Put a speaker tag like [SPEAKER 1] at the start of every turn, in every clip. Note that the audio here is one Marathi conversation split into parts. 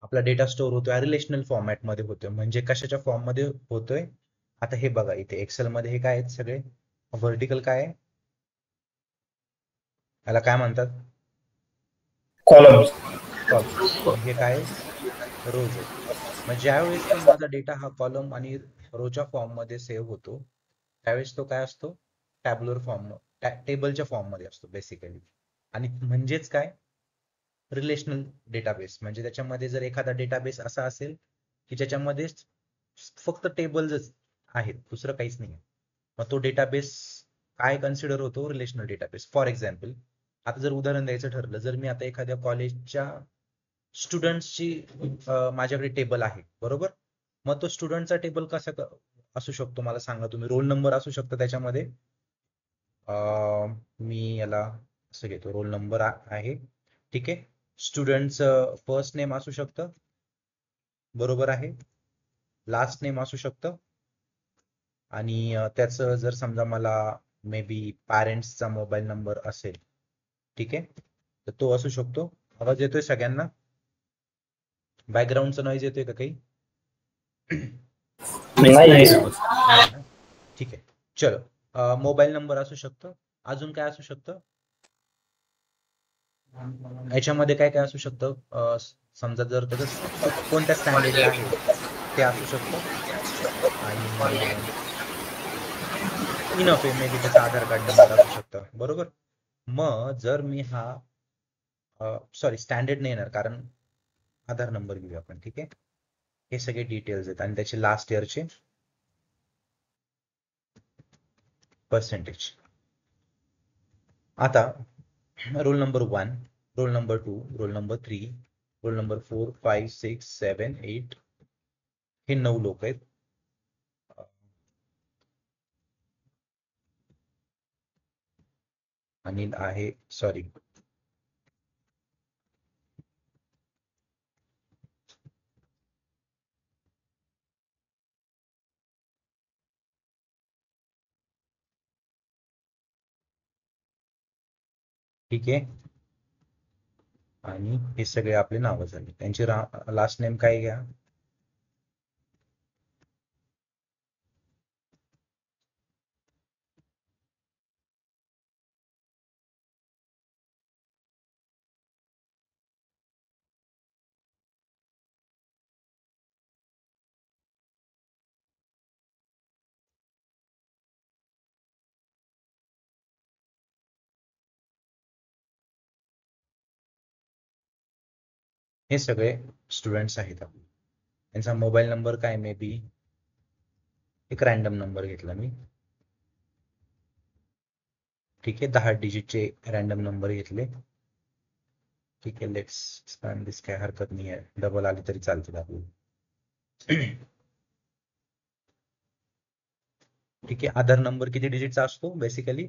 [SPEAKER 1] आपला डेटा स्टोअर होतोय रिलेशनल फॉर्मॅटमध्ये होतोय. म्हणजे कशाच्या फॉर्म मध्ये होतोय? आता हे बघा इथे एक्सेल मध्ये हे काय आहेत सगळे व्हर्टिकल काय आहे, याला काय म्हणतात?
[SPEAKER 2] कॉलम्स.
[SPEAKER 1] कॉलम्स. आणि हे काय रोज आहेत. मग ज्यावेळेस तो माझा डेटा हा कॉलम आणि रोच्या फॉर्म मध्ये सेव्ह होतो त्यावेळेस तो काय असतो? टॅब्युलर फॉर्म, टेबलच्या फॉर्म मध्ये असतो बेसिकली. आणि म्हणजेच काय? Relational database. म्हणजे त्याच्यामध्ये जर एखादा डेटाबेस असा असेल की ज्याच्यामध्ये फक्त टेबल्सच आहेत, दुसरं काहीच नाही. मग तो डेटाबेस काय कन्सिडर होतो? Relational database. फॉर एक्झाम्पल, आता जर उदाहरण द्यायचं ठरलं, जर मी आता एखाद्या कॉलेजच्या स्टुडंट्सची माझ्याकडे टेबल आहे, बरोबर. मग तो स्टुडंटचा टेबल कसा असू शकतो मला सांगा तुम्ही? रोल नंबर असू शकतो त्याच्यामध्ये. मी याला असं घेतो, रोल नंबर आहे, ठीक आहे. स्टुडंटचं फर्स्ट नेम असू शकतं, बरोबर आहे. लास्ट नेम असू शकतं. आणि त्याचं जर समजा मला मे बी पॅरेंट्सचा मोबाईल नंबर असेल, ठीक आहे, तर तो असू शकतो. आवाज येतोय सगळ्यांना? बॅकग्राऊंडचा नॉईज येतोय का काही?
[SPEAKER 2] नाही.
[SPEAKER 1] नाही ना? ठीक आहे. चलो, मोबाईल नंबर असू शकतो. अजून काय असू शकतं याच्यामध्ये? काय काय असू शकतं? समजा जर त्याचं तो कोणत्या स्टँडर्डला आहे ते असू शकतं. आणि इनफ आहे, मे बी त्याचा आधार कार्ड नंबर असू शकतं, बरोबर. मग जर मी हा सॉरी स्टँडर्ड नाही येणार कारण आधार नंबर घेऊया आपण, ठीक आहे. हे सगळे डिटेल्स आहेत आणि त्याचे लास्ट इयरचे पर्सेंटेज. आता roll number 1, roll number 2, roll number 3, roll number 4, 5, 6, 7, 8, हे 9 लोक आहेत. अनिल आहे, सॉरी, ठीक आहे. आणि हे सगळे आपले नावं झाले. त्यांचे लास्ट नेम काय घ्या? हे सगळे स्टुडंट्स आहेत आपले. त्यांचा मोबाईल नंबर काय? मे बी एक रॅन्डम नंबर घेतला मी, ठीक आहे. 10 डिजिटचे रॅन्डम नंबर घेतले, ठीक आहे. लेट्स एक्सपॅन्ड दिस, काय हरकत नाही आहे, डबल आली तरी चालतील आपल्याला. ठीक आहे. आधार नंबर किती डिजिटचा असतो बेसिकली?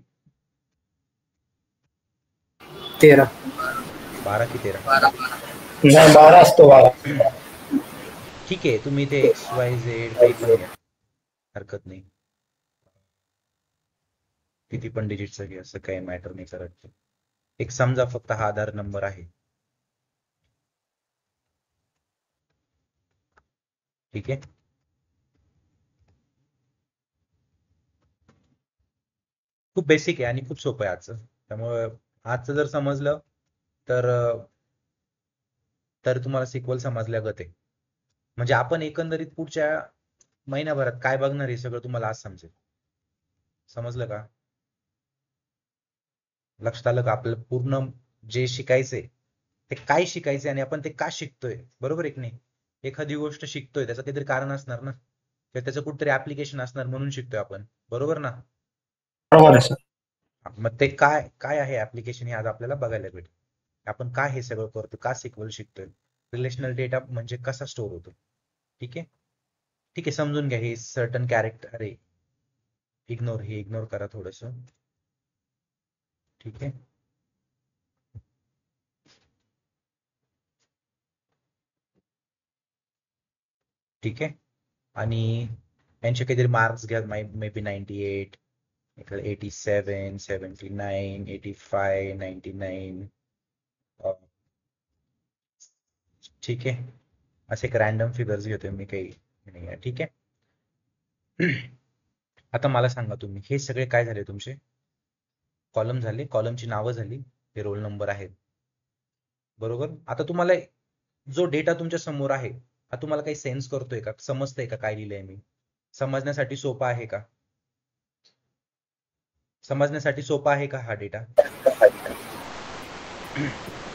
[SPEAKER 2] 13.
[SPEAKER 1] 12 की 13?
[SPEAKER 2] नाही, 12 असतो, 12.
[SPEAKER 1] ठीक आहे, तुम्ही ते XYZ काही पण घ्या, हरकत नाही. किती पण डिजिटचं घ्या, असं काही मॅटर नाही करत. एक समजा फक्त हा आधार नंबर आहे, ठीक आहे. खूप बेसिक आहे आणि खूप सोपं आहे आजचं. त्यामुळे आजचं जर समजलं तर तुम्हाला सिक्वल समजल्यागत आहे. म्हणजे आपण एकंदरीत पुढच्या महिन्याभरात काय बघणार हे सगळं तुम्हाला आज समजेल. समजलं का? लक्षात आलं का? आपल्याला पूर्ण जे शिकायचंय ते काय शिकायचंय आणि आपण ते का शिकतोय, बरोबर आहे की नाही? एखादी गोष्ट शिकतोय त्याचं काहीतरी कारण असणार ना, किंवा त्याचं कुठेतरी ऍप्लिकेशन असणार म्हणून शिकतोय आपण, बरोबर ना?
[SPEAKER 2] बरोबर आहे सर.
[SPEAKER 1] मग ते काय काय आहे ऍप्लिकेशन हे आज आपल्याला बघायला भेटेल. आपण का हे सगळं करतो, का सिक्वल शिकतोय, रिलेशनल डेटा म्हणजे कसा स्टोअर होतो, ठीक आहे. ठीक आहे, समजून घ्या. हे सर्टन कॅरेक्टर, अरे इग्नोर, हे इग्नोर करा थोडस, ठीक आहे. ठीक आहे. आणि यांचे काहीतरी मार्क्स घ्या, मे बी 98, 87, 79, 85, 99, ठीक आहे. असे एक रॅन्डम फिगर्स घेतोय मी, काही नाही आहे. ठीक आहे. आता मला सांगा तुम्ही, हे सगळे काय झाले तुमचे कॉलम झाले, कॉलमची नावं झाली, हे रोल नंबर आहेत. बरोबर. आता तुम्हाला जो डेटा तुमच्या समोर आहे हा तुम्हाला काही सेन्स करतोय का, समजतंय का काय लिहिलंय मी? समजण्यासाठी सोपा आहे का? समजण्यासाठी सोपा आहे का हा डेटा?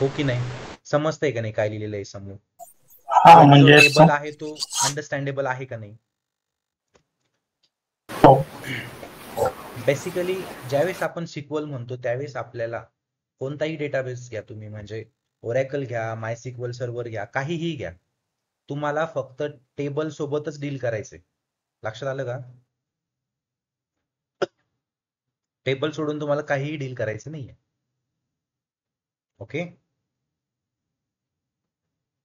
[SPEAKER 1] हो की नाही? समजतंय का नाही काय लिहिलेलं आहे समोर?
[SPEAKER 2] हा
[SPEAKER 1] वरती जो
[SPEAKER 2] म्हणजे
[SPEAKER 1] टेबल आहे तो अंडरस्टँडेबल आहे का नाही?
[SPEAKER 2] हो.
[SPEAKER 1] बेसिकली ज्यावेळेस आपण सिक्वल म्हणतो त्यावेळेस आपल्याला कोणताही डेटाबेस घ्या तुम्ही, म्हणजे ओरॅकल घ्या, माय सिक्वल सर्व्हर घ्या, काहीही घ्या, तुम्हाला फक्त टेबल सोबतच डील करायचंय. लक्षात आलं का? टेबल सोडून तुम्हाला काहीही डील करायचं नाहीये. ओके,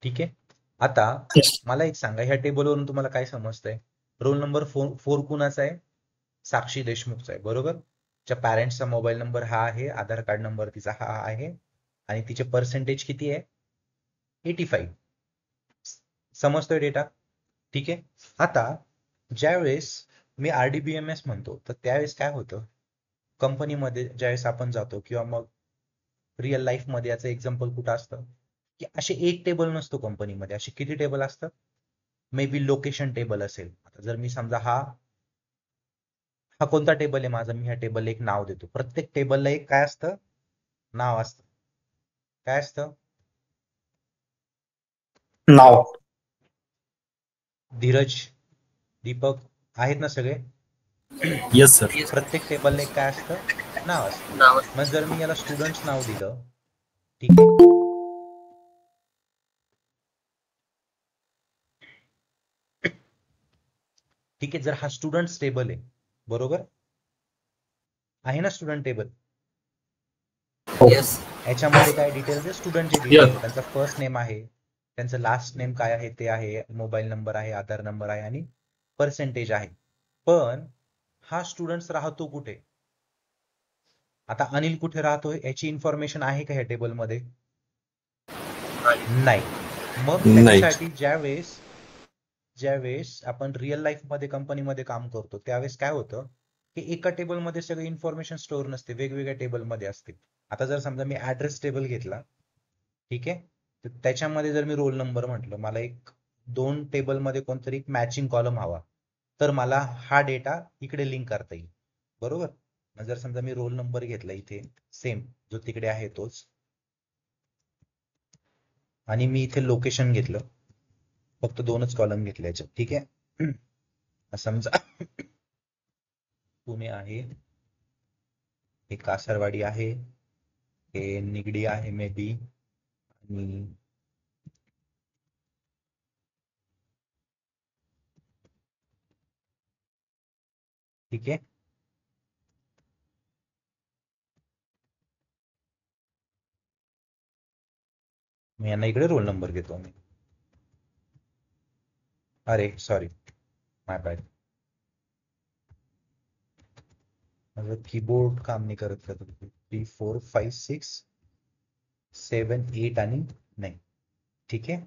[SPEAKER 1] ठीक आहे. आता
[SPEAKER 2] Yes.
[SPEAKER 1] मला एक सांगा, ह्या टेबलवरून तुम्हाला काय समजतंय? रोल नंबर 4 कुणाचा आहे? साक्षी देशमुखचा आहे. बरोबर. तिच्या पॅरेंट्सचा मोबाईल नंबर हा आहे, आधार कार्ड नंबर तिचा हा आहे, आणि तिचे पर्सेंटेज किती आहे? 85. समजतोय डेटा? ठीक आहे. आता ज्यावेळेस मी RDBMS म्हणतो तर त्यावेळेस काय होतं, कंपनीमध्ये ज्यावेळेस आपण जातो किंवा मग रिअल लाईफ मध्ये याचं एक्झाम्पल कुठं असतं की असे एक टेबल नसतो कंपनीमध्ये, असे किती टेबल असतात? मे बी लोकेशन टेबल असेल. आता जर मी समजा हा कोणता टेबल आहे माझा, मी ह्या टेबलला एक नाव देतो. प्रत्येक टेबलला एक काय असतं? नाव असतं. काय असतं?
[SPEAKER 2] नाव.
[SPEAKER 1] धीरज, दीपक आहेत ना सगळे?
[SPEAKER 3] Yes sir.
[SPEAKER 1] प्रत्येक टेबलला एक काय असतं? नाव असतं. मग जर मी याला स्टुडंट्स नाव दिलं, ठीक आहे, ठीक आहे, जर हा स्टुडंट्स टेबल आहे, बरोबर आहे ना स्टुडंट टेबल? याच्यामध्ये काय डिटेल्स आहे? स्टुडंटचे डिटेल्स आहे. त्यांचा फर्स्ट नेम आहे, त्यांचं लास्ट नेम काय आहे ते आहे, मोबाईल नंबर आहे, आधार नंबर आहे, आणि पर्सेंटेज आहे. पण हा स्टुडंट्स राहतो कुठे? आता अनिल कुठे राहतोय याची इन्फॉर्मेशन आहे का ह्या टेबलमध्ये? नाही. मग त्याच्यासाठी ज्यावेळेस आपण रिअल लाईफ मध्ये कंपनीमध्ये काम करतो त्यावेळेस काय होतं की एका टेबलमध्ये सगळी इन्फॉर्मेशन स्टोअर नसते, वेगवेगळ्या टेबलमध्ये असते. आता जर समजा मी ऍड्रेस टेबल घेतला, ठीक आहे, तर त्याच्यामध्ये जर मी रोल नंबर म्हटलं, मला एक 2 टेबलमध्ये कोणतरी एक मॅचिंग कॉलम हवा, तर मला हा डेटा इकडे लिंक करता येईल. बरोबर. जर समजा मी रोल नंबर घेतला इथे, सेम जो तिकडे आहे तोच, आणि मी इथे लोकेशन घेतलं, फक्त 2च कॉलम घेतले याच्यात, ठीक आहे. समजा पुणे आहे, हे कासारवाडी आहे, हे निगडी आहे मे बी, आणि ठीक आहे, मी यांना इकडे रोल नंबर घेतो मी. अरे सॉरी, माय बॅड, माझं कीबोर्ड काम नाही करत का? 3 4 5 6 7 8 आणि 9. ठीक आहे,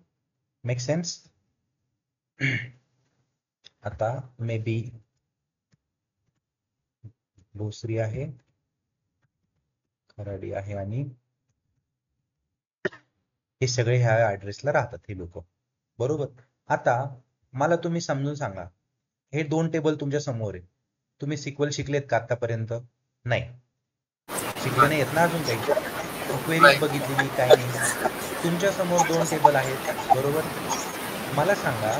[SPEAKER 1] मेक सेन्स? आता मे बी भोसरी आहे, खराडी आहे, आणि हे सगळे ह्या ऍड्रेसला राहतात हे लोक. बरोबर. आता मला तुम्ही समजून सांगा, हे 2 टेबल तुमच्या समोर आहे, तुम्ही सिक्वल शिकलेत का आतापर्यंत? नाही शिकले, नाही येत ना अजून काही? क्वेरीज बघितलेली काय नाही? तुमच्या समोर 2 टेबल आहेत, बरोबर. मला सांगा,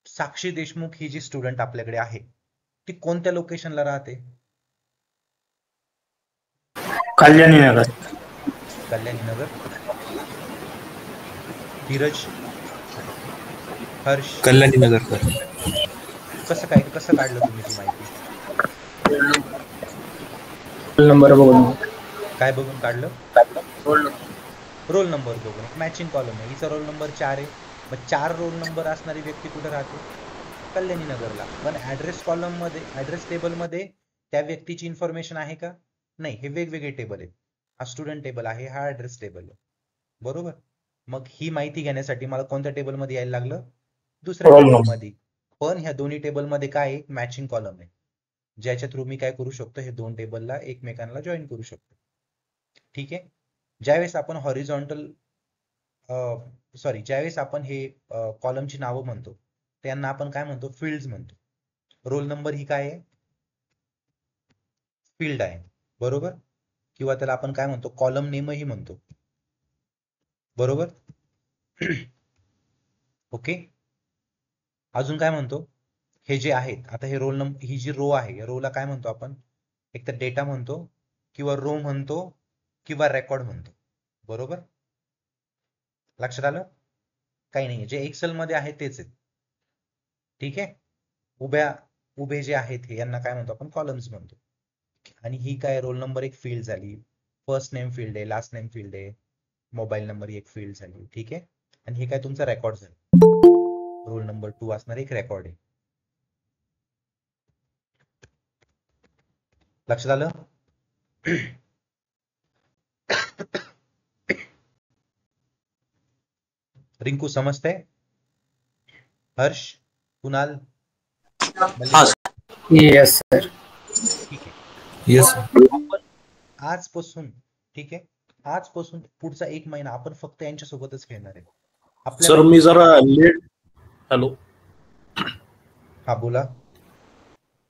[SPEAKER 1] साक्षी देशमुख ही जी स्टुडंट आपल्याकडे आहे ती कोणत्या लोकेशनला राहते?
[SPEAKER 2] कल्याणी नगर.
[SPEAKER 1] कल्याणी नगर. धीरज, हर्ष,
[SPEAKER 3] कल्याणी नगर सर.
[SPEAKER 1] कसं काढलं तुम्ही ती माहिती?
[SPEAKER 2] रोल नंबर बघून.
[SPEAKER 1] काय बघून काढलं? रोल नंबर बघून. एक मॅचिंग कॉलम आहे, हिचा रोल नंबर 4 आहे, मग 4 रोल नंबर असणारी व्यक्ती कुठे राहते? कल्याणी नगरला. पण ऍड्रेस कॉलम मध्ये, ऍड्रेस टेबल मध्ये त्या व्यक्तीची इन्फॉर्मेशन आहे का? नाही, हे वेगवेगळे टेबल आहेत. हा स्टुडंट टेबल आहे, हा ऍड्रेस टेबल आहे. बरोबर. मग ही माहिती घेण्यासाठी मला कोणत्या टेबलमध्ये यायला लागलं? दुसऱ्या
[SPEAKER 2] Roll number.
[SPEAKER 1] टेबलमध्ये. पण ह्या दोन्ही टेबलमध्ये काय आहे? मॅचिंग कॉलम आहे, ज्याच्या थ्रू मी काय करू शकतो? हे दोन टेबलला एकमेकांना जॉईन करू शकतो. ठीक आहे. ज्यावेळेस आपण हॉरिझॉन्टल ज्यावेळेस आपण हे कॉलमची नावं म्हणतो त्यांना आपण काय म्हणतो? फील्ड्स म्हणतो. रोल नंबर ही काय आहे? फील्ड आहे, बरोबर? किंवा त्याला आपण काय म्हणतो? कॉलम नेमही म्हणतो, बरोबर? ओके. अजून काय म्हणतो? हे जे आहेत, आता हे रोल नंबर, ही जी रो आहे, या रोला काय म्हणतो आपण? एक तर डेटा म्हणतो, किंवा रो म्हणतो, किंवा रेकॉर्ड म्हणतो, बरोबर? लक्षात आलं? काही नाही, जे एक्सेल मध्ये आहे तेच आहेत. ठीक आहे. उभे जे आहेत हे, यांना काय म्हणतो आपण? कॉलम्स म्हणतो. आणि ही काय? रोल नंबर एक फील्ड झाली, फर्स्ट नेम फील्ड आहे, लास्ट नेम फील्ड आहे, मोबाईल नंबर एक फील्ड झाली. ठीक आहे. आणि हे काय? तुमचा रेकॉर्ड झाला. रोल नंबर 2 असणार एक रेकॉर्ड आहे. लक्षात आलं? रिंकू समजते? हर्ष, कुणाल,
[SPEAKER 3] हा
[SPEAKER 2] Yes, sir.
[SPEAKER 1] ठीक आहे.
[SPEAKER 3] येस
[SPEAKER 1] आपण आजपासून, ठीक आहे, आजपासून पुढचा 1 महिना आपण फक्त यांच्या सोबतच खेळणार आहे.
[SPEAKER 3] सर मी जरा लेट. हॅलो
[SPEAKER 1] हा बोला.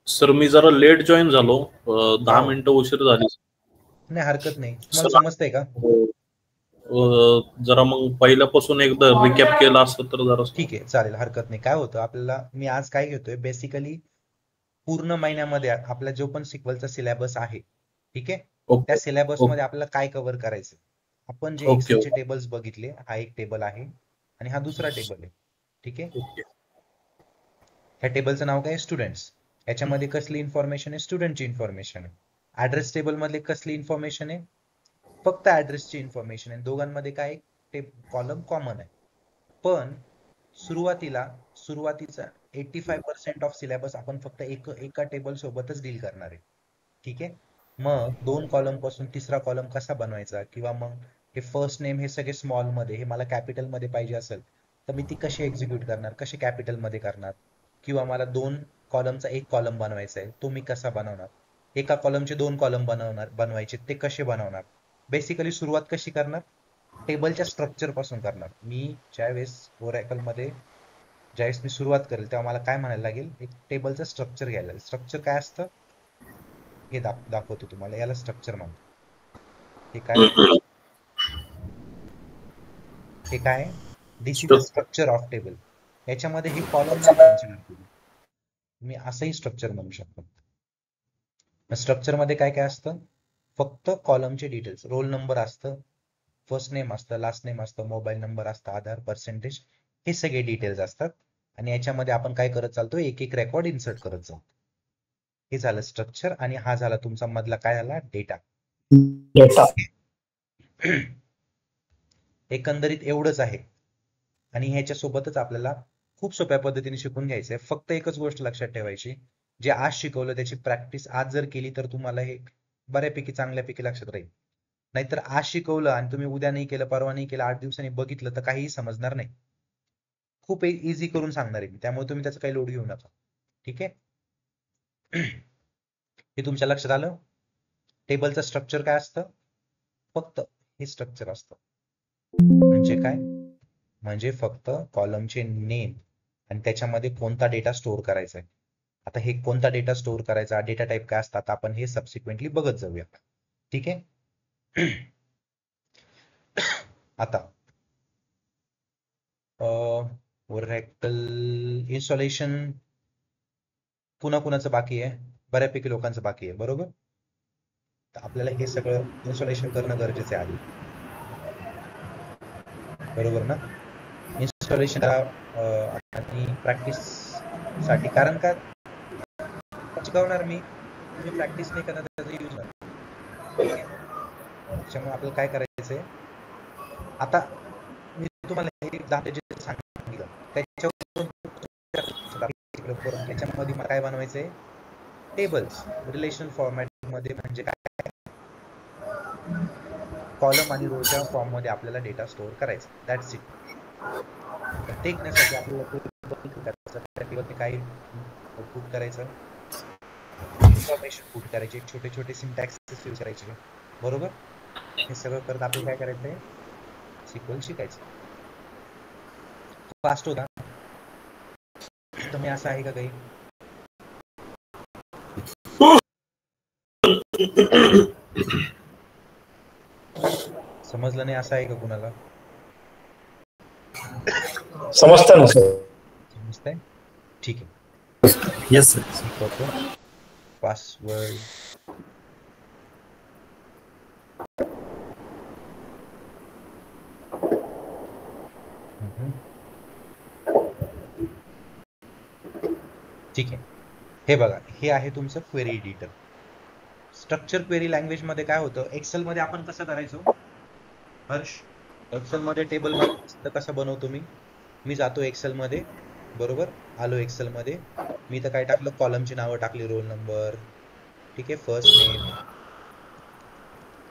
[SPEAKER 3] सर, मी जरा लेट जॉईन झालो, 10
[SPEAKER 1] हो.
[SPEAKER 3] मिनिटं उशीर झाली.
[SPEAKER 1] नाही हरकत नाही. तुम्हाला समजतंय का?
[SPEAKER 3] जरा मग पहिल्यापासून एकदा रिकॅप केला असतं तर जरा.
[SPEAKER 1] ठीक आहे, चालेल, हरकत नाही. काय होतं आपल्याला, मी आज काय घेतोय बेसिकली, पूर्ण महिन्यामध्ये आपला जो पण सिक्वलचा सिलेबस आहे, ठीक आहे, त्या सिलेबस मध्ये आपल्याला काय कव्हर करायचं? आपण जे एक्सेलचे टेबल्स बघितले, हा एक टेबल आहे आणि हा दुसरा टेबल आहे. ठीक आहे. ह्या टेबलचं नाव काय? स्टुडंट्स. याच्यामध्ये कसली इन्फॉर्मेशन आहे? स्टुडंटची इन्फॉर्मेशन आहे. ऍड्रेस टेबल मध्ये कसली इन्फॉर्मेशन आहे? फक्त ऍड्रेसची इन्फॉर्मेशन आहे. दोघांमध्ये काय? कॉलम कॉमन आहे. पण सुरुवातीचा 85% ऑफ सिलेबस आपण फक्त एका टेबल सोबतच डील करणार आहे. ठीक आहे. मग 2 कॉलम पासून तिसरा कॉलम कसा बनवायचा, किंवा मग हे फर्स्ट नेम हे सगळे स्मॉल मध्ये, हे मला कॅपिटल मध्ये पाहिजे असेल तर मी ती कशी एक्झिक्यूट करणार? कशी कॅपिटल मध्ये करणार? किंवा मला 2 कॉलमचा 1 कॉलम बनवायचा आहे, तो मी कसा बनवणार? एका कॉलमचे 2 कॉलम बनवायचे, ते कसे बनवणार? बेसिकली सुरुवात कशी करणार? टेबलच्या स्ट्रक्चर पासून करणार. मी ज्यावेळेस ओरॅकल मध्ये ज्यावेळेस मी सुरुवात करेल तेव्हा मला काय म्हणायला लागेल? एक टेबलचं स्ट्रक्चर घ्यायला लागेल. स्ट्रक्चर काय असतं हे दाखवतो तुम्हाला. याला स्ट्रक्चर म्हणतो. हे काय? This is the structure of table. याच्यामध्ये हे कॉलम मी असंही स्ट्रक्चर म्हणू शकतो. स्ट्रक्चर मध्ये काय काय असतं? फक्त कॉलमचे डिटेल्स, रोल नंबर असतं, फर्स्ट नेम असतं, लास्ट नेम असतं, मोबाईल नंबर असतं, आधार, पर्सेंटेज, हे सगळे डिटेल्स असतात. आणि याच्यामध्ये आपण काय करत चालतो? एक एक रेकॉर्ड इन्सर्ट करत जातो. हे झालं स्ट्रक्चर. आणि हा झाला तुमचा मधला काय झाला? डेटा. एकंदरीत एवढंच आहे. आणि ह्याच्या सोबतच आपल्याला खूप सोप्या पद्धतीने शिकून घ्यायचंय. फक्त एकच गोष्ट लक्षात ठेवायची, जे आज शिकवलं त्याची प्रॅक्टिस आज जर केली तर तुम्हाला हे बऱ्यापैकी चांगल्यापैकी लक्षात राहील. नाहीतर आज शिकवलं आणि तुम्ही उद्या नाही केलं, परवा नाही केलं, 8 दिवसांनी बघितलं तर काहीही समजणार नाही. खूप इझी करून सांगणार आहे मी, त्यामुळे तुम्ही त्याचा काही लोड घेऊ नका. ठीक आहे. हे तुमच्या लक्षात आलं? टेबलचं स्ट्रक्चर काय असतं? फक्त हे स्ट्रक्चर असतं. म्हणजे काय? म्हणजे फक्त कॉलमचे नेम आणि त्याच्यामध्ये कोणता डेटा स्टोअर करायचा आहे. आता हे कोणता डेटा स्टोअर करायचा, डेटा टाईप काय असतात, आपण हे सबसिक्वेंटली बघत जाऊया. ठीक आहे. आता ओरॅकल इन्स्टॉलेशन कुणाचं बाकी आहे? बऱ्यापैकी लोकांचं बाकी आहे, बरोबर? तर आपल्याला हे सगळं इन्स्टॉलेशन करणं गरजेचं आहे आधी, बरोबर ना? इन्स्टॉलेशन आणि प्रॅक्टिस साठी, कारण का शिकवणार मी, तुम्ही प्रॅक्टिस नाही करणार त्याचा यूज नाही. त्याच्यामुळे आपल्याला काय करायचंय? आता मी तुम्हाला हे जे सांगितलं त्याच्यामध्ये मला काय बनवायचंय? टेबल्स रिलेशनल फॉर्मॅट मध्ये. म्हणजे काय? कॉलम आणि रोच्या फॉर्म मध्ये आपल्याला डेटा स्टोअर करायचा. That's it. ते करण्यासाठी आपल्याला काय पुट करायचं, इन्फॉर्मेशन पुट करायची, छोटे छोटे सिंटॅक्स यूज करायचे. बरोबर. हे सगळं करत आपल्याला काय करायचंय, सिक्वल शिकायचं. फास्ट होता तुम्ही असं आहे का काही समजलं नाही असं आहे का कुणाला?
[SPEAKER 2] समजतं ना सर.
[SPEAKER 1] समजतंय? ठीक आहे.
[SPEAKER 2] Yes sir.
[SPEAKER 1] शिकवतो. पासवर्ड ठीक आहे. हे बघा, हे आहे तुमचं query editor. Structure query language मध्ये काय होतं, एक्सेल मध्ये आपण कसं करायचो हर्ष? एक्सेल मध्ये टेबल मध्ये कसं बनवतो मी जातो एक्सेल मध्ये, बरोबर. आलो एक्सेल मध्ये, मी तर काय टाकलं, कॉलमची नावं टाकली, रोल नंबर, ठीक आहे, फर्स्ट नेम,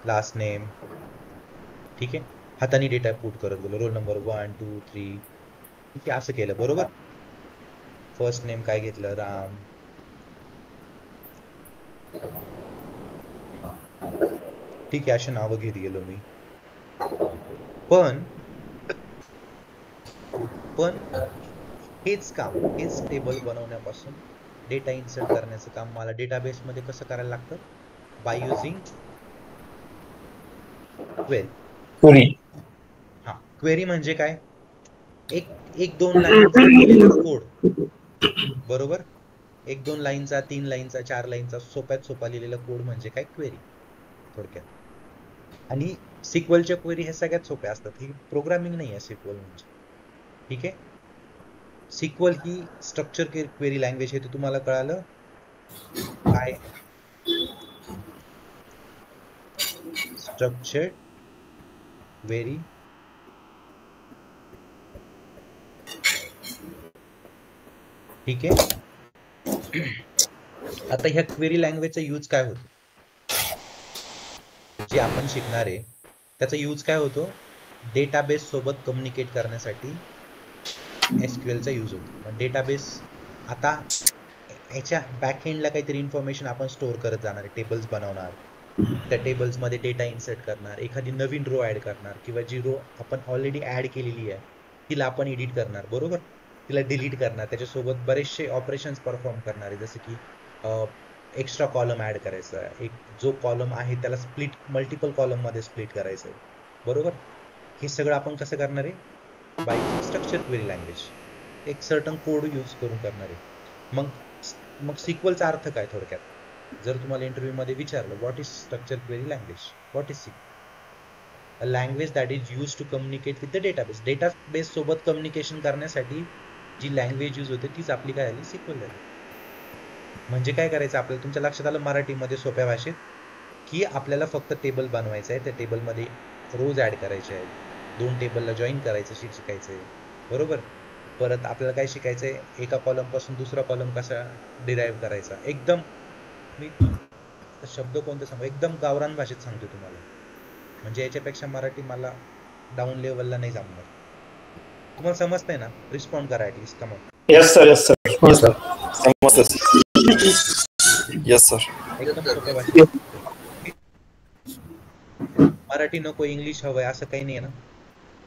[SPEAKER 1] लास्ट नेम, ठीक आहे. हाताने डेटा पुट करत गेलो, रोल नंबर 1 2 3, ठीक आहे, असं केलं, बरोबर. फर्स्ट नेम काय घेतलं, राम, ठीक आहे, अशी नावं घेत गेलो मी. पण हेच टेबल बनवण्यापासून डेटा इन्सर्ट करण्याचं काम मला डेटाबेस मध्ये कसं करायला लागतं, बाय युझिंग क्वेरी. हा, क्वेरी म्हणजे काय, एक दोन लाईनचा कोड, बरोबर. 1-2 लाईनचा, 3 लाईनचा, 4 लाईनचा सोप्यात सोपा लिहिलेला कोड म्हणजे काय, क्वेरी थोडक्यात. आणि सिक्वलच्या क्वेरी हे सगळ्यात सोप्या असतात, ही प्रोग्रामिंग नाही आहे सिक्वल म्हणजे, ठीक आहे. सिक्वल ही स्ट्रक्चर क्वेरी लँग्वेज आहे, ते तुम्हाला कळालं काय, स्ट्रक्चर क्वेरी ठीक आहे. आता ह्या क्वेरी लँग्वेजचा यूज काय होतो, जे आपण शिकणार आहे त्याचा यूज काय होतो, डेटाबेस सोबत कम्युनिकेट करण्यासाठी एसक्यूएलचा यूज होतो. डेटाबेस आता ह्याच्या बॅक एंडला काहीतरी इन्फॉर्मेशन आपण स्टोअर करत जाणार आहे, टेबल्स बनवणार, त्या टेबल्स मध्ये डेटा इन्सर्ट करणार, एखादी नवीन रो ऍड करणार, किंवा जी रो आपण ऑलरेडी ऍड केलेली आहे तिला आपण एडिट करणार, बरोबर, तिला डिलीट करणार, त्याच्यासोबत बरेचसे ऑपरेशन्स परफॉर्म करणार आहे, जसं की एक्स्ट्रा कॉलम ऍड करायचा, एक जो कॉलम आहे त्याला मल्टिपल कॉलम मध्ये स्प्लिट करायचं, बरोबर. हे सगळं आपण कसं करणार आहे, बाय स्ट्रक्चर क्वेरी लँग्वेज, एक सर्टन कोड यूज करून करणार आहे. मग सिक्वलचा अर्थ काय थोडक्यात, जर तुम्हाला इंटरव्ह्यू मध्ये विचारलं what is structure query language, what is sequel, a language that is use to communicate with the database. Database सोबत कम्युनिकेशन करण्यासाठी जी लँग्वेज यूज होते तीच आपली काय आली, सिक्वल झाली. म्हणजे काय करायचं आपल्याला, तुमच्या लक्षात आलं मराठीमध्ये सोप्या भाषेत, की आपल्याला फक्त टेबल बनवायचं आहे, त्या टेबलमध्ये रोज ऍड करायचे आहेत, 2 टेबलला जॉईन करायचं शिकायचंय, बरोबर. परत आपल्याला काय शिकायचंय, एका कॉलम पासून दुसरा कॉलम कसा डिराईव्ह करायचा. एकदम मी शब्द कोणते सांगू, एकदम गावरान भाषेत सांगतो तुम्हाला, म्हणजे याच्यापेक्षा मराठी मला डाऊन लेवलला नाही जमणार. तुम्हाला समजतंय ना? रिस्पॉन्ड करा at least, come on.
[SPEAKER 2] Yes sir, yes sir, हो सर, समजतं.
[SPEAKER 4] Yes sir.
[SPEAKER 1] एकदम सोप्या भाषेत. मराठी नको, इंग्लिश हवंय असं काही नाही ना,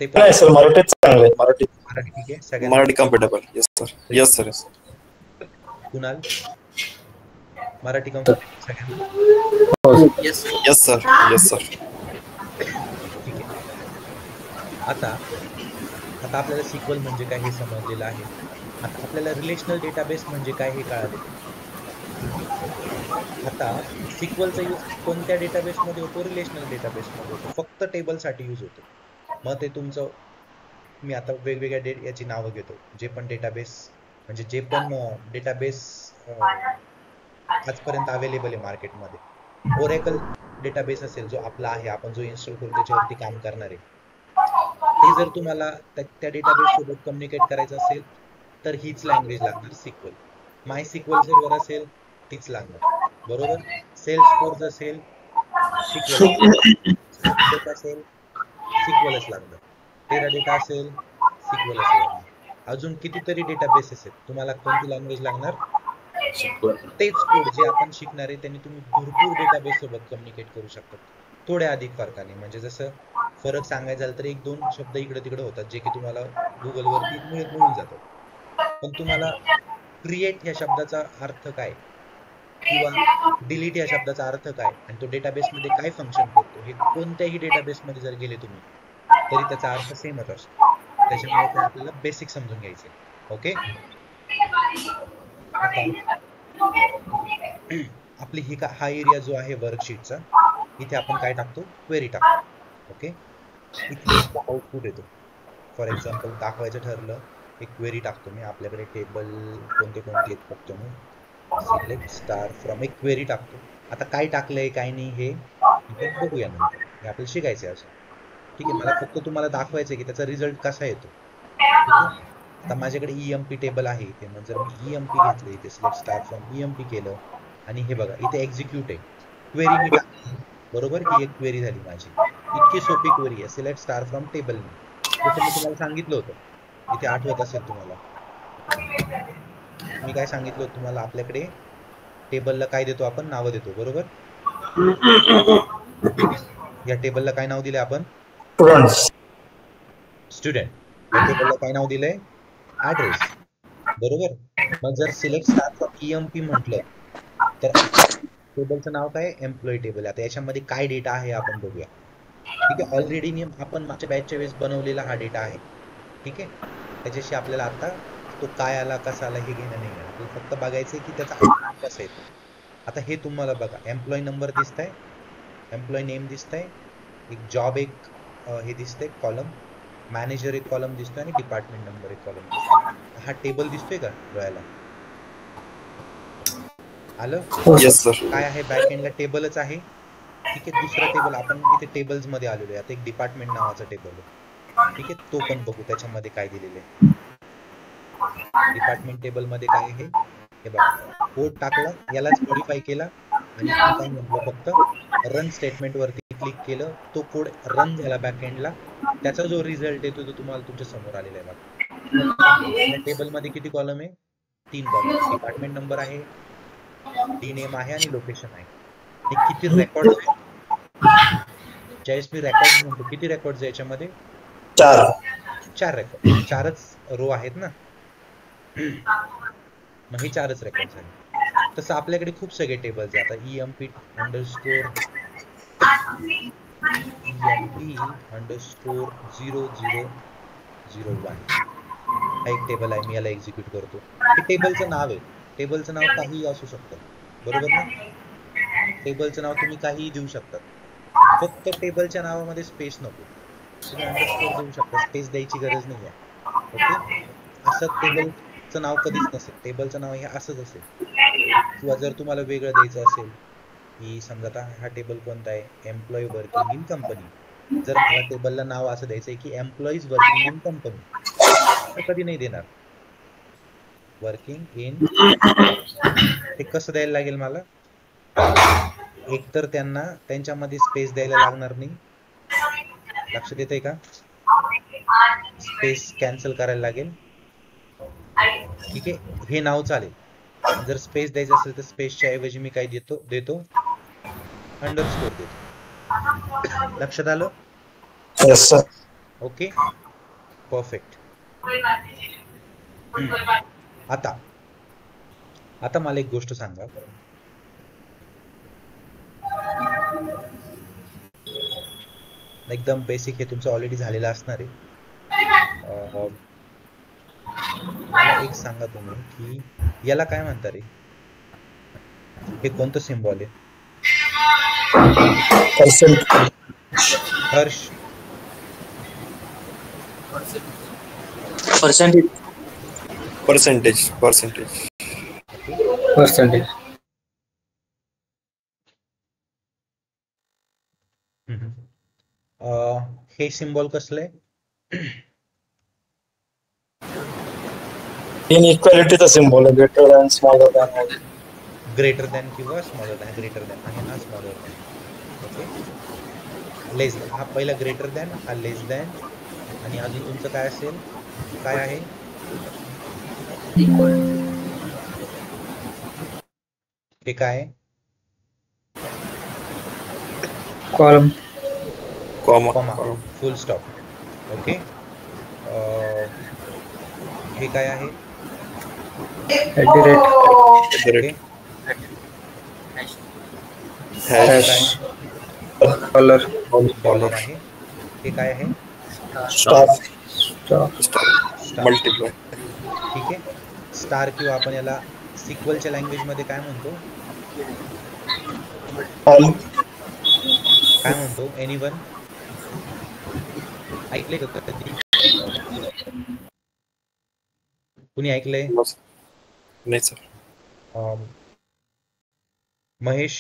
[SPEAKER 1] ते पण
[SPEAKER 2] नाही सर, मराठीच चांगलं आहे. मराठी
[SPEAKER 1] ठीक आहे सगळ्यांना.
[SPEAKER 4] Marathi comfortable. Yes sir, yes sir.
[SPEAKER 1] Kunal Marathi comfortable सगळ्यांना?
[SPEAKER 4] Yes sir, yes sir.
[SPEAKER 1] ठीक आहे. आता आपल्याला सिक्वल म्हणजे काय हे समजलेलं आहे. आता आपल्याला रिलेशनल डेटाबेस म्हणजे काय हे कळाले. आता सिक्वलचा यूज कोणत्या डेटाबेस मध्ये होतो, रिलेशनल डेटाबेस मध्ये होतो, फक्त टेबल साठी यूज होतो. मग ते तुमचं, मी आता वेगवेगळ्या याची नावं घेतो, जे पण डेटाबेस म्हणजे जे पण डेटाबेस आजपर्यंत अवेलेबल आहे मार्केटमध्ये. ओरेकल डेटाबेस असेल जो आपला आहे, आपण जो इन्स्टॉल करू त्याच्यावरती काम करणार आहे, ते जर तुम्हाला त्या डेटाबेस सोबत कम्युनिकेट करायचं असेल तर हीच लँग्वेज लागणार, सिक्वल. माय सिक्वल सर्व्हर असेल तीच लागणार, बरोबर. सेल्सफोर्स असेल सिक्वल, डेटा असेल सिक्वलच लागणार, टेरा डेटा असेल सिक्वलच लागणार. अजून कितीतरी डेटाबेसेस आहेत, तुम्हाला कोणती लँग्वेज लागणार? तेच कोड जे आपण शिकणार आहे त्यांनी तुम्ही भरपूर डेटाबेस सोबत कम्युनिकेट करू शकता, थोड्या अधिक फरकाने. म्हणजे जसं फरक सांगायचा झालं तर एक दोन शब्द इकडे तिकडे होतात जे की तुम्हाला गुगलवरती मिळून जातात. पण तुम्हाला क्रिएट ह्या शब्दाचा अर्थ काय किंवा डिलीट या शब्दाचा अर्थ काय आणि तो डेटाबेसमध्ये काय फंक्शन करतो हे कोणत्याही डेटाबेसमध्ये जर गेले तुम्ही तरी त्याचा अर्थ सेमच असतो. त्याच्यामुळे ते आपल्याला बेसिक समजून घ्यायचे. ओके, आता आपली हा एरिया जो आहे वर्कशीटचा, इथे आपण काय टाकतो? क्वेरी टाकतो. ओके, इथे आउटपुट येतो. फॉर एक्झाम्पल दाखवायचं ठरलं, एक क्वेरी टाकतो मी, आपल्याकडे टेबल कोणते कोणते बघतो मी, सिलेक्ट स्टार फ्रॉम, एक क्वेरी टाकतो. आता काय टाकलंय काय नाही हे आपण बघूया नंतर, हे आपल्याला शिकायचं आहे असं. ठीक आहे, मला फक्त तुम्हाला दाखवायचं की त्याचा रिझल्ट कसा येतो. ठीक आहे, आता माझ्याकडे EMP टेबल आहे इथे, मग जर मी EMP घेतलं, इथे सिलेक्ट स्टार फ्रॉम EMP केलं आणि हे बघा इथे एक्झिक्यूट आहे, क्वेरी मी टाकली, बरोबर, ही एक क्वेरी झाली माझी. इतकी सोपी क्वेरी आहे, सिलेक्ट स्टार फ्रॉम टेबल. जसं मी तुम्हाला सांगितलं होतं, इथे आठवत असेल तुम्हाला, मी काय सांगितलं होतं तुम्हाला, आपल्याकडे टेबलला काय देतो आपण? नावं देतो, बरोबर. या टेबलला काय नाव दिले आपण? स्टुडंट. या टेबलला काय नाव दिलंय? ऍड्रेस, बरोबर. मग जर सिलेक्ट स्टार फ्रॉम EMP म्हटलं तर टेबलचं नाव काय? Employee table. आता याच्यामध्ये काय डेटा आहे आपण बघूया. ठीक आहे, ऑलरेडी आपण मागच्या बॅचच्या वेळेस बनवलेला हा डेटा आहे. ठीक आहे, त्याच्याशी आपल्याला आता तो काय आला कसा आला हे घेणं नाही, आपल्याला फक्त बघायचंय की त्याचा आउटपुट कसा येतो. आता हे तुम्हाला बघा, एम्प्लॉई नंबर दिसतंय, एम्प्लॉई नेम दिसतंय, एक जॉब एक हे दिसतंय कॉलम, मॅनेजर एक कॉलम दिसतोय आणि डिपार्टमेंट नंबर एक कॉलम दिसतोय. हा टेबल दिसतोय का डोळ्याला? आलं?
[SPEAKER 4] Yes sir.
[SPEAKER 1] काय आहे? बॅकएंडला टेबलच आहे. ठीक आहे, दुसरा टेबल आपण इथे टेबल्स मध्ये आलेलो आहे. आता एक डिपार्टमेंट नावाचा टेबल आहे. ठीक आहे, तो पण बघू त्याच्यामध्ये काय दिलेलं आहे. डिपार्टमेंट टेबल मध्ये काय आहे हे बघा, कोड टाकला, यालाच मॉडिफाय केला आणि काय म्हटलं, फक्त रन स्टेटमेंट वरती क्लिक केलं, तो कोड रन झाला बॅकएंडला. त्याचा जो रिझल्ट येतो तो तुम्हाला तुमच्या समोर आलेला आहे बघा. टेबल मध्ये किती कॉलम आहे? 3 कॉलम. डिपार्टमेंट नंबर आहे, डी नेम आहे आणि लोकेशन आहे. हे किती रेकॉर्ड आहे? ज्यावेळेस मी रेकॉर्ड म्हणतो, किती रेकॉर्ड आहे याच्यामध्ये? 4 रेकॉर्ड. 4च रो आहेत ना, मग हे 4च रेकॉर्ड झाले. तसं आपल्याकडे खूप सगळे टेबल्स आहे. आता EMP अंडरस्कोर 0001 हा एक टेबल आहे, मी याला एक्झिक्यूट करतो. हे टेबलचं नाव आहे, टेबलचं नाव काहीही असू शकतं, बरोबर ना. टेबलचं नाव तुम्ही काहीही देऊ शकता, फक्त टेबलच्या नावामध्ये स्पेस नको. तुम्ही अंडरस्कोर देऊ शकता, स्पेस द्यायची गरज नाही आहे. ओके, असं टेबलचं नाव कधीच नसेल, टेबलचं नाव हे असंच असेल. किंवा जर तुम्हाला वेगळं द्यायचं असेल की समजा आता हा टेबल कोणता आहे? Employee working in company. जर मला टेबलला नाव असं द्यायचंय की एम्प्लॉईज वर्किंग इन कंपनी, तर कधी नाही देणार. वर्किंग इन, ते कसं द्यायला लागेल मला? एकतर त्यांना त्यांच्यामध्ये स्पेस द्यायला लागणार नाही, लक्षात येतंय का? स्पेस कॅन्सल करायला लागेल. ठीक आहे, हे नाव चालेल. जर स्पेस द्यायचं असेल तर स्पेसच्या ऐवजी मी काय देतो अंडरस्कोर देतो. लक्षात आलं?
[SPEAKER 2] Yes sir.
[SPEAKER 1] Okay, perfect. आता मला एक गोष्ट सांगा, एकदम बेसिक, हे तुमचं ऑलरेडी झालेलं असणार आहे. मला एक सांगा तुम्ही की याला काय म्हणता रे? हे कोणतं सिम्बॉल आहे? हर्ष,
[SPEAKER 4] पर्सेंटेज.
[SPEAKER 1] हे सिम्बॉल कसलं आहे?
[SPEAKER 2] इनइक्वालिटीचा सिम्बॉल आहे, greater than, smaller than.
[SPEAKER 1] Greater than किंवा स्मॉलर दॅन. ग्रेटर दॅन आणि हा स्मॉलर दॅन. ओके, लेस हा पहिला ग्रेटर दॅन, हा लेस दॅन, आणि अजून तुमचं काय असेल, काय आहे, हे काय आहे,
[SPEAKER 2] कॉलम.
[SPEAKER 4] कॉमा
[SPEAKER 1] कॉमा,
[SPEAKER 4] कॉमा
[SPEAKER 1] फुल स्टॉप. ओके. हे काय आहे,
[SPEAKER 2] @.
[SPEAKER 1] ओके. हे काय,
[SPEAKER 4] हॅश
[SPEAKER 2] कॉलर.
[SPEAKER 1] डॉलर आहे. हे काय आहे,
[SPEAKER 2] स्टार.
[SPEAKER 1] स्टार.
[SPEAKER 4] मल्टिप्लाय
[SPEAKER 1] ठीक आहे. स्टार किंवा आपण याला सिक्वलच्या लँग्वेज मध्ये काय म्हणतो,
[SPEAKER 2] ऑल.
[SPEAKER 1] काय म्हणतो, एनीवन ऐकले का कधी, कुणी ऐकलंय,
[SPEAKER 4] नाही सर.
[SPEAKER 1] महेश,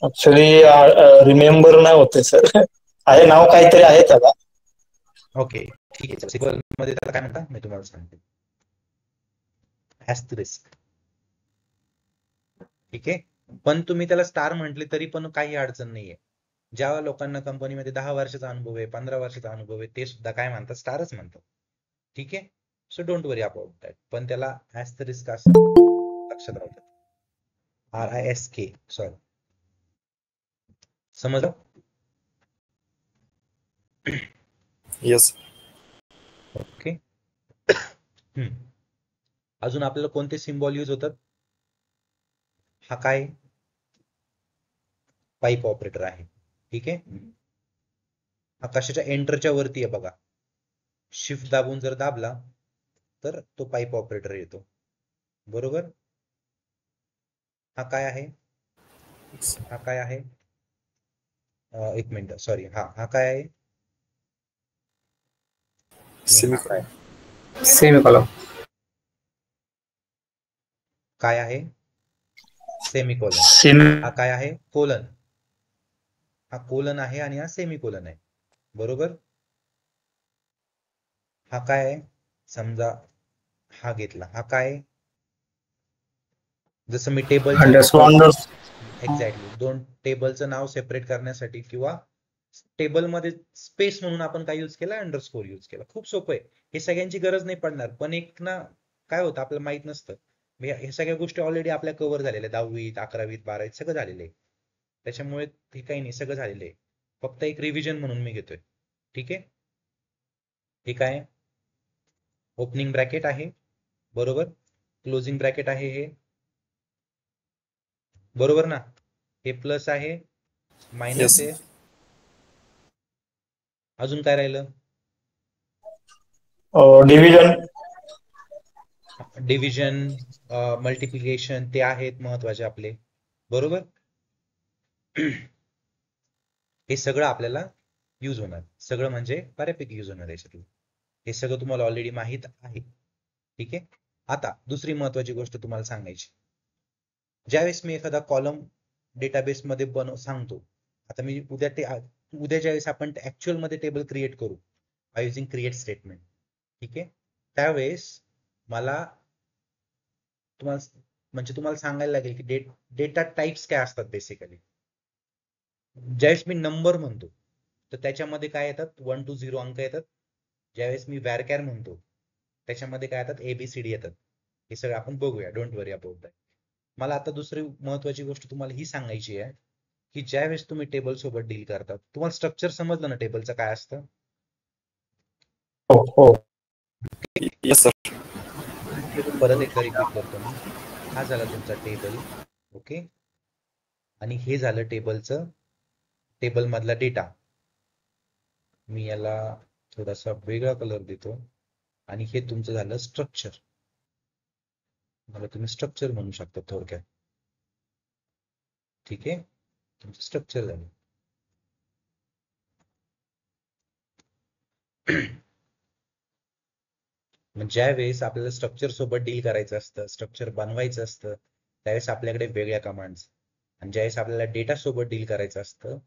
[SPEAKER 2] ऍक्च्युली रिमेंबर नाही होते सर. आहे नाव काहीतरी आहे त्याला.
[SPEAKER 1] ओके ठीक आहे. सिक्वल मध्ये त्याला काय म्हणतात मी तुम्हाला सांगते, ऍस्टरिस्क. ठीक आहे. पण तुम्ही त्याला स्टार म्हटले तरी पण काही अडचण नाहीये. ज्या लोकांना कंपनीमध्ये 10 वर्षाचा अनुभव आहे, 15 वर्षाचा अनुभव आहे, ते सुद्धा काय म्हणतात, स्टारच म्हणतात. ठीक आहे. So don't worry about that. पण त्याला ऍस्टरिस्क असं लक्षात राहतात, RISK, सॉरी. समजलं.
[SPEAKER 4] Yes
[SPEAKER 1] okay. अजून आपल्याला कोणते सिम्बॉल यूज होतात, हा काय, पाईप ऑपरेटर आहे. ठीक आहे. हा कशाच्या एंटरच्या वरती आहे बघा, शिफ्ट दाबून जर दाबला तर तो पाईप ऑपरेटर येतो, बरोबर. हा काय आहे, हा काय आहे, एक मिनिट, सॉरी, हा काय आहे, आणि हा काय,
[SPEAKER 2] सेमीकॉलम.
[SPEAKER 1] काय आहे, सेमीकोलन. हा काय आहे, कोलन. हा कोलन आहे आणि हा सेमीकोलन आहे, बरोबर. हा काय आहे, समजा हा घेतला, हा काय आहे, जसं मी टेबलच्या एक्झॅक्टली दोन टेबलचं नाव सेपरेट करण्यासाठी किंवा टेबलमध्ये स्पेस म्हणून आपण काय यूज केला, अंडरस्कोर यूज केला. खूप सोपं आहे. हे सगळ्यांची गरज नाही पडणार, पण एक ना काय होतं आपल्याला माहित नसतं. हे सगळ्या गोष्टी ऑलरेडी आपल्या कव्हर झालेल्या, 10वीत 11वीत 12वीत सगळं झालेलं आहे. त्याच्यामुळे हे काही नाही, सगळं झालेलं आहे. फक्त एक रिव्हिजन म्हणून मी घेतोय. ठीक आहे. हे काय, ओपनिंग ब्रॅकेट आहे, बरोबर. क्लोजिंग ब्रॅकेट आहे हे, बरोबर ना. हे प्लस आहे, मायनस
[SPEAKER 4] Yes.
[SPEAKER 1] आहे, अजून काय राहिलं,
[SPEAKER 2] डिव्हिजन.
[SPEAKER 1] डिव्हिजन, मल्टिप्लिकेशन, ते आहेत महत्वाचे आपले, बरोबर. हे सगळं आपल्याला यूज होणार, सगळं म्हणजे बऱ्यापैकी यूज होणार याच्यातलं. हे सगळं तुम्हाला ऑलरेडी माहित आहे. ठीक आहे. आता दुसरी महत्वाची गोष्ट तुम्हाला सांगायची, ज्यावेळेस मी एखादा कॉलम डेटाबेस मध्ये सांगतो, आता मी उद्या ज्यावेळेस आपण ऍक्च्युअल मध्ये टेबल क्रिएट करू बाय युजिंग क्रिएट स्टेटमेंट, ठीक आहे, त्यावेळेस मला तुम्हाला सांगायला लागेल की डेटा टाइप्स काय असतात बेसिकली. ज्यावेळेस मी नंबर म्हणतो तर त्याच्यामध्ये काय येतात, 1 to 0 अंक येतात. ज्यावेळेस मी व्हॅरकॅर म्हणतो त्याच्यामध्ये काय येतात, ABCD येतात. हे सगळं आपण बघूया, डोंट वरी अबाउट दॅट. मला आता दुसरी महत्वाची गोष्ट तुम्हाला ही सांगायची आहे की ज्यावेळेस तुम्ही टेबल सोबत डील करतात, तुम्हाला स्ट्रक्चर समजलं ना टेबलचं काय असतं.
[SPEAKER 2] हो हो.
[SPEAKER 4] Yes, sir.
[SPEAKER 1] परत एकदा रिपीट करतो मी. हा झाला तुमचा टेबल, ओके, आणि हे झालं टेबल मधला डेटा. मी याला थोडासा वेगळा कलर देतो, आणि हे तुमचं झालं स्ट्रक्चर. मला तुम्ही स्ट्रक्चर म्हणू शकता थोडक्यात. ठीक आहे, तुमचं स्ट्रक्चर झालं. ज्या वेळेस आपल्याला स्ट्रक्चर सोबत डील करायचं असतं, स्ट्रक्चर बनवायचं असतं, त्यावेळेस आपल्याकडे वेगळ्या कमांड्स, आणि ज्यावेळेस आपल्याला डेटा सोबत डील करायचं असतं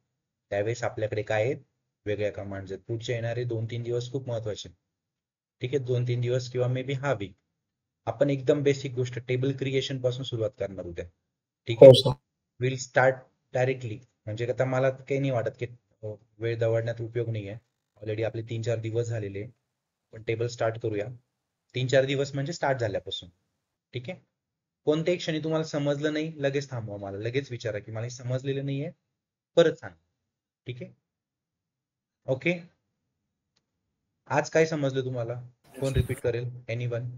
[SPEAKER 1] त्यावेळेस आपल्याकडे काय आहेत, वेगळ्या कमांड्स आहेत. पुढचे येणारे 2-3 दिवस खूप महत्वाचे. ठीक आहे, 2-3 दिवस किंवा मे बी हा वीक आपण एकदम बेसिक गोष्ट टेबल क्रिएशन पासून सुरुवात करणार उद्या. ठीक
[SPEAKER 2] हो
[SPEAKER 1] आहे.
[SPEAKER 2] सर.
[SPEAKER 1] विल स्टार्ट डायरेक्टली म्हणजे आता मला काही नाही वाटत की वेळ दवडण्यात उपयोग नाही आहे. ऑलरेडी आपले 3-4 दिवस झालेले. पण टेबल स्टार्ट करूया. 3-4 दिवस म्हणजे स्टार्ट झाल्यापासून. ठीक आहे. कोणत्याही क्षणी तुम्हाला समजलं नाही लगेच थांबवा, मला लगेच विचारा की मला हे समजलेलं नाहीये, परत सांग. ठीक आहे. ओके. आज काय समजलं तुम्हाला? कोण रिपीट करेल? एनीवन?